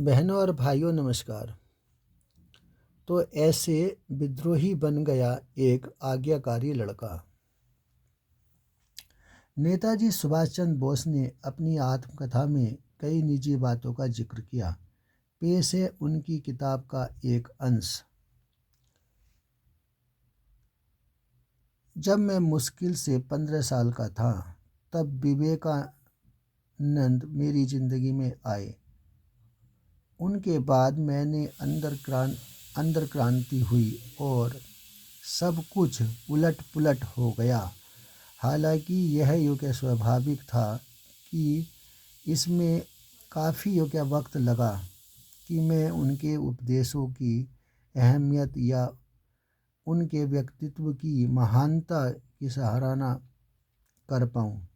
बहनों और भाइयों नमस्कार। तो ऐसे विद्रोही बन गया एक आज्ञाकारी लड़का। नेताजी सुभाष चंद्र बोस ने अपनी आत्मकथा में कई निजी बातों का जिक्र किया। पेश है उनकी किताब का एक अंश। जब मैं मुश्किल से 15 साल का था तब विवेकानंद मेरी जिंदगी में आए। उनके बाद मैंने अंदर क्रांति हुई और सब कुछ उलट पुलट हो गया। हालांकि यह युग स्वाभाविक था कि इसमें काफ़ी वक्त लगा कि मैं उनके उपदेशों की अहमियत या उनके व्यक्तित्व की महानता की सराहना कर पाऊँ।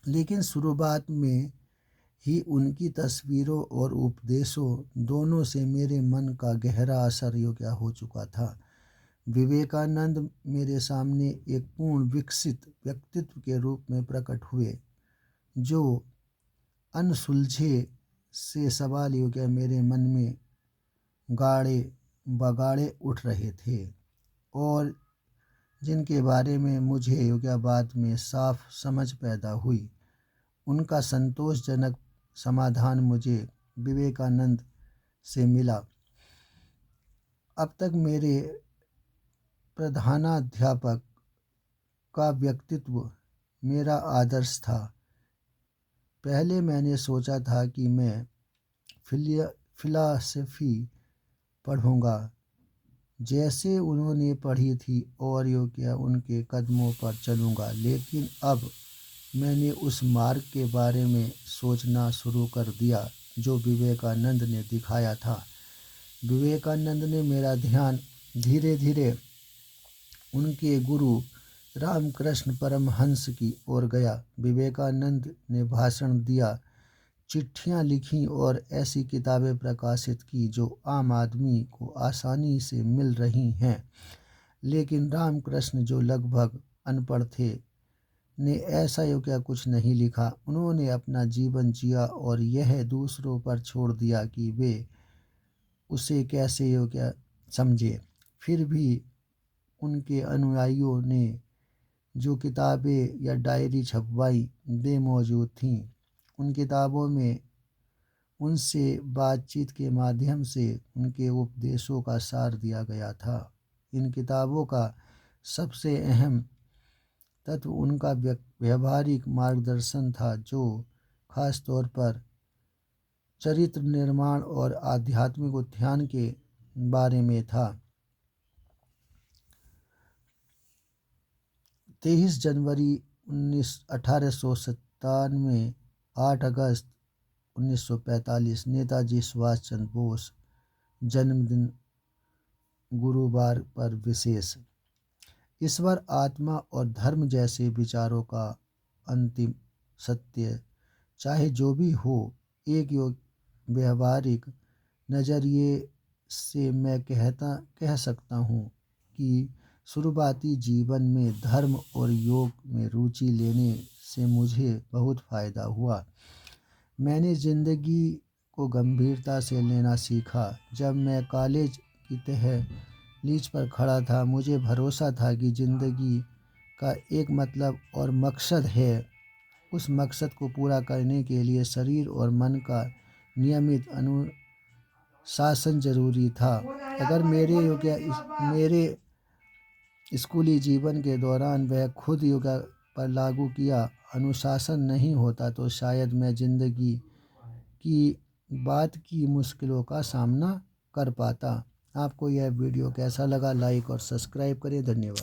लेकिन शुरुआत में ही उनकी तस्वीरों और उपदेशों दोनों से मेरे मन का गहरा असर हो चुका था। विवेकानंद मेरे सामने एक पूर्ण विकसित व्यक्तित्व के रूप में प्रकट हुए, जो अनसुलझे से सवाल मेरे मन में गाढ़े बगाड़े उठ रहे थे और जिनके बारे में मुझे बाद में साफ समझ पैदा हुई। उनका संतोषजनक समाधान मुझे विवेकानंद से मिला। अब तक मेरे प्रधानाध्यापक का व्यक्तित्व मेरा आदर्श था। पहले मैंने सोचा था कि मैं फिलॉसफी पढ़ूंगा जैसे उन्होंने पढ़ी थी और उनके कदमों पर चलूंगा, लेकिन अब मैंने उस मार्ग के बारे में सोचना शुरू कर दिया जो विवेकानंद ने दिखाया था। विवेकानंद ने मेरा ध्यान धीरे धीरे उनके गुरु रामकृष्ण परमहंस की ओर गया। विवेकानंद ने भाषण दिया, चिट्ठियां लिखी और ऐसी किताबें प्रकाशित की जो आम आदमी को आसानी से मिल रही हैं, लेकिन रामकृष्ण जो लगभग अनपढ़ थे ने ऐसा कुछ नहीं लिखा। उन्होंने अपना जीवन जिया और यह दूसरों पर छोड़ दिया कि वे उसे कैसे समझे। फिर भी उनके अनुयायियों ने जो किताबें या डायरी छपवाई वे मौजूद थीं। उन किताबों में उनसे बातचीत के माध्यम से उनके उपदेशों का सार दिया गया था। इन किताबों का सबसे अहम तत्व उनका व्यवहारिक मार्गदर्शन था, जो खास तौर पर चरित्र निर्माण और आध्यात्मिक उत्थान के बारे में था। 23 जनवरी 1897, 8 अगस्त 1945 नेताजी सुभाष चंद्र बोस जन्मदिन गुरुवार पर विशेष। ईश्वर, आत्मा और धर्म जैसे विचारों का अंतिम सत्य, चाहे जो भी हो, एक व्यवहारिक नज़रिए से मैं कह सकता हूँ कि शुरुआती जीवन में धर्म और योग में रुचि लेने से मुझे बहुत फ़ायदा हुआ। मैंने ज़िंदगी को गंभीरता से लेना सीखा। जब मैं कॉलेज की दहलीज पर खड़ा था, मुझे भरोसा था कि ज़िंदगी का एक मतलब और मकसद है। उस मकसद को पूरा करने के लिए शरीर और मन का नियमित अनुशासन जरूरी था। अगर मेरे स्कूली जीवन के दौरान वह खुद पर लागू किया अनुशासन नहीं होता तो शायद मैं ज़िंदगी की बात की मुश्किलों का सामना कर पाता। आपको यह वीडियो कैसा लगा? लाइक और सब्सक्राइब करें। धन्यवाद।